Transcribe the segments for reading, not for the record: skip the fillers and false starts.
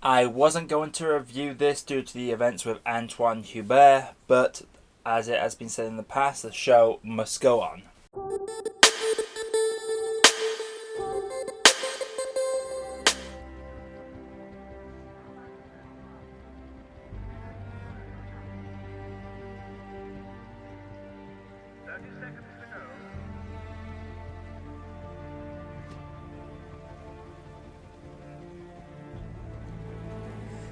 I wasn't going to review this due to the events with Antoine Hubert, but as it has been said in the past, the show must go on.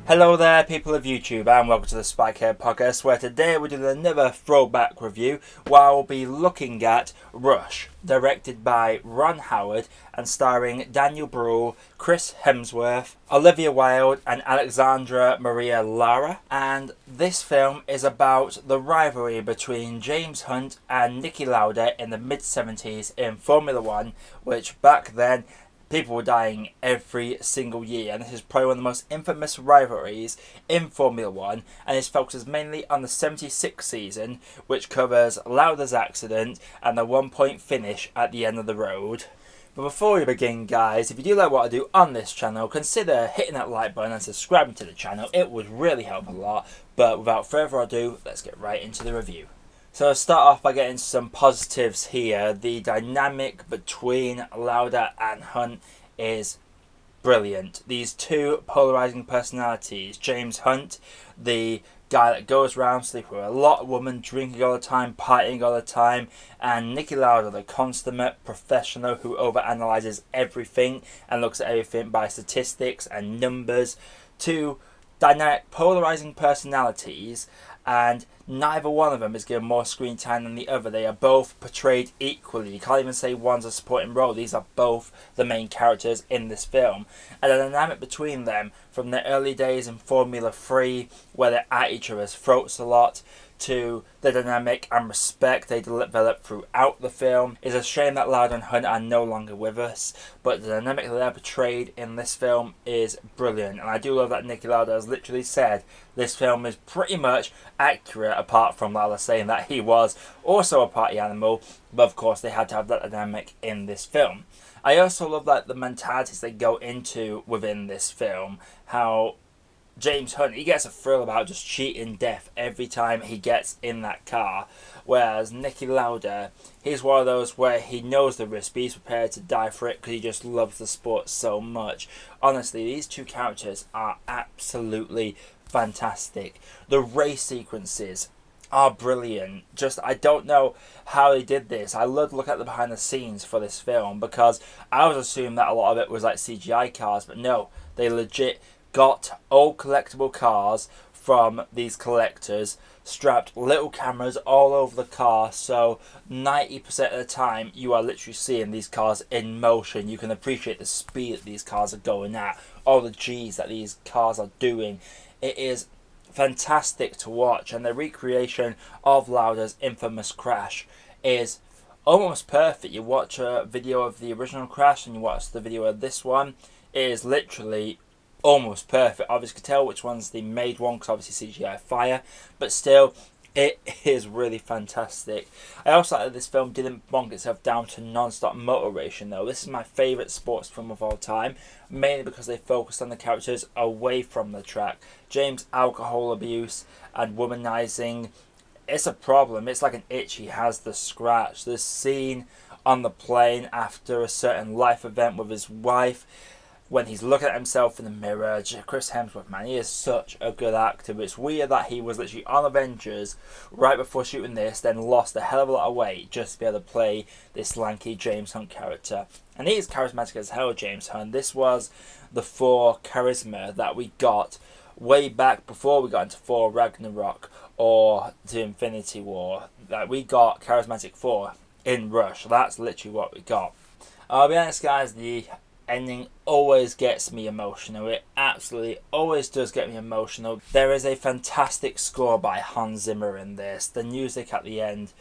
Hello there, people of YouTube, and welcome to the Spikehead Podcast, where today we're doing another throwback review, where I'll be looking at Rush, directed by Ron Howard and starring Daniel Brhul, Chris Hemsworth, Olivia Wilde, and Alexandra Maria Lara. And this film is about the rivalry between James Hunt and Nikki Lauda in the mid-70s in Formula One, which back then people were dying every single year, and this is probably one of the most infamous rivalries in Formula One, and it focuses mainly on the 76 season, which covers Lauda's accident and the 1-point finish at the end of the road. But before we begin, guys, if you do like what I do on this channel, consider hitting that like button and subscribing to the channel. It would really help a lot. But without further ado, let's get right into the review. So I'll start off by getting some positives here. The dynamic between Lauda and Hunt is brilliant. These two polarizing personalities, James Hunt, the guy that goes around sleeping with a lot of women, drinking all the time, partying all the time, and Nikki Lauda, the consummate professional who overanalyzes everything and looks at everything by statistics and numbers. Two dynamic polarizing personalities, and neither one of them is given more screen time than the other. They are both portrayed equally. You can't even say one's a supporting role. These are both the main characters in this film. And the dynamic between them, from the early days in Formula 3, where they're at each other's throats a lot, to the dynamic and respect they develop throughout the film. It's a shame that Lauda and Hunt are no longer with us, but the dynamic that they're portrayed in this film is brilliant. And I do love that Nikki Lauda has literally said this film is pretty much accurate, apart from Lara saying that he was also a party animal, but of course they had to have that dynamic in this film. I also love that the mentalities they go into within this film, how James Hunt, he gets a thrill about just cheating death every time he gets in that car, whereas Nikki Lauda, he's one of those where he knows the risk, but he's prepared to die for it because he just loves the sport so much. Honestly, these two characters are absolutely fantastic. The race sequences are brilliant. I don't know how they did this. I love to look at the behind the scenes for this film, because I always assumed that a lot of it was like CGI cars, but no, they legit got old collectible cars from these collectors, strapped little cameras all over the car, so 90% of the time you are literally seeing these cars in motion. You can appreciate the speed that these cars are going at, all the G's that these cars are doing. It is fantastic to watch, and the recreation of Lauda's infamous crash is almost perfect. You watch a video of the original crash and you watch the video of this one, it is literally almost perfect. Obviously, you can tell which one's the made one because obviously CGI fire, but still, it is really fantastic. I also like that this film didn't bonk itself down to non-stop motor racing though. This is my favourite sports film of all time, mainly because they focused on the characters away from the track. James' alcohol abuse and womanizing, it's a problem. It's like an itch he has to scratch. This scene on the plane after a certain life event with his wife, when he's looking at himself in the mirror, Chris Hemsworth, man, he is such a good actor. But it's weird that he was literally on Avengers right before shooting this, then lost a hell of a lot of weight just to be able to play this lanky James Hunt character. And he is charismatic as hell, James Hunt. This was the Thor charisma that we got way back before we got into Thor Ragnarok or to Infinity War. Like, we got charismatic Thor in Rush. That's literally what we got. I'll be honest, guys, the ending always gets me emotional. It absolutely always does get me emotional. There is a fantastic score by Hans Zimmer in this. The music at the end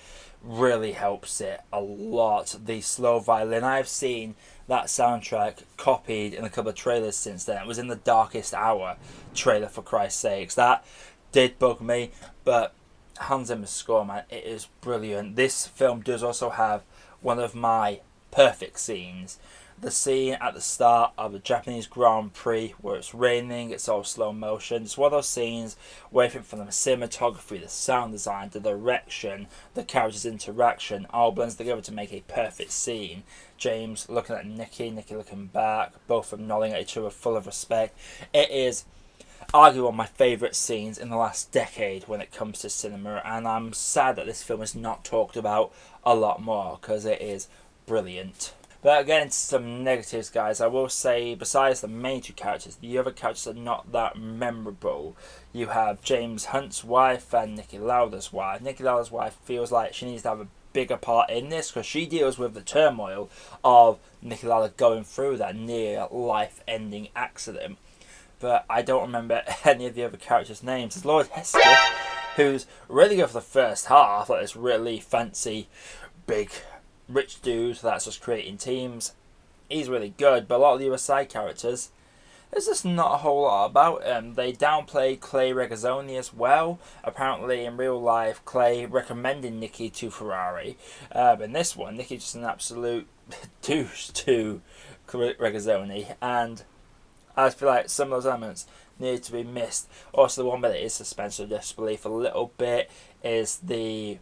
really helps it a lot. The slow violin, I've seen that soundtrack copied in a couple of trailers since then. It was in the Darkest Hour trailer, for Christ's sakes. That did bug me, but Hans Zimmer's score, man, it is brilliant. This film does also have one of my perfect scenes. The scene at the start of the Japanese Grand Prix where it's raining, it's all slow motion. It's one of those scenes where I think from the cinematography, the sound design, the direction, the characters' interaction all blends together to make a perfect scene. James looking at Nikki, Nikki looking back, both of them nodding at each other full of respect. It is arguably one of my favourite scenes in the last decade when it comes to cinema, and I'm sad that this film is not talked about a lot more because it is brilliant. But getting into some negatives, guys, I will say, besides the main two characters, the other characters are not that memorable. You have James Hunt's wife and Nikki Lauda's wife. Nikki Lauda's wife feels like she needs to have a bigger part in this because she deals with the turmoil of Nikki Lauda going through that near life-ending accident. But I don't remember any of the other characters' names. There's Lord Hesketh, who's really good for the first half, like this really fancy, big, rich dude that's just creating teams. He's really good, but a lot of the other side characters, there's just not a whole lot about him. They downplay Clay Regazzoni as well. Apparently, in real life, Clay recommended Nikki to Ferrari. But in this one, Nikki's just an absolute douche to Regazzoni. And I feel like some of those elements need to be missed. Also, the one bit that is suspension of disbelief a little bit is the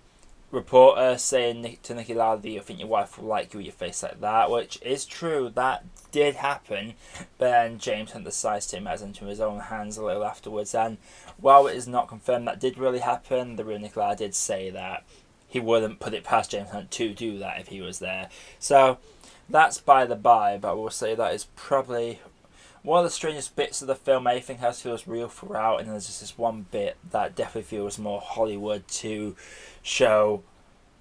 reporter saying to Nikki Lauda that you think your wife will like you with your face like that, which is true, that did happen, but then James Hunt decides to take matters into his own hands a little afterwards, and while it is not confirmed that did really happen, the real Nikki Lauda did say that he wouldn't put it past James Hunt to do that if he was there. So that's by the by, but I will say that is probably one of the strangest bits of the film. Everything else feels real throughout, and there's just this one bit that definitely feels more Hollywood to show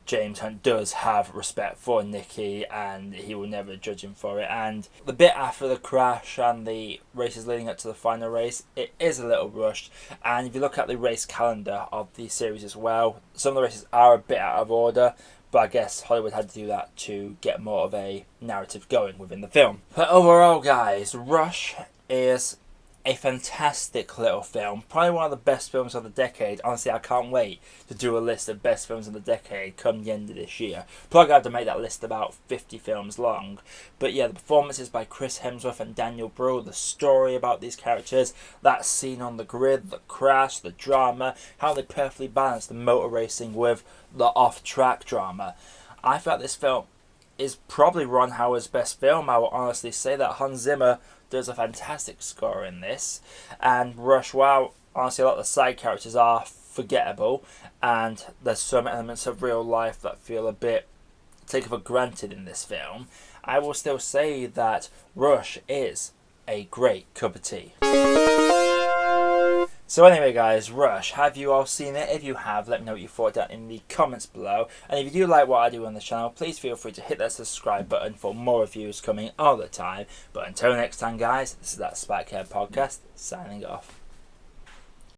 James Hunt does have respect for Nikki and he will never judge him for it. And the bit after the crash and the races leading up to the final race, it is a little rushed. And if you look at the race calendar of the series as well, some of the races are a bit out of order, but I guess Hollywood had to do that to get more of a narrative going within the film. But overall, guys, Rush is a fantastic little film. Probably one of the best films of the decade. Honestly, I can't wait to do a list of best films of the decade come the end of this year. Probably going to have to make that list about 50 films long. But yeah, the performances by Chris Hemsworth and Daniel Brühl, the story about these characters, that scene on the grid, the crash, the drama, how they perfectly balance the motor racing with the off-track drama. I felt this film is probably Ron Howard's best film. I will honestly say that. Hans Zimmer does a fantastic score in this, and Rush, while honestly a lot of the side characters are forgettable and there's some elements of real life that feel a bit taken for granted in this film, I will still say that Rush is a great cup of tea. So anyway, guys, Rush, have you all seen it? If you have, let me know what you thought down in the comments below. And if you do like what I do on the channel, please feel free to hit that subscribe button for more reviews coming all the time. But until next time, guys, this is that Spikehead Podcast, signing off.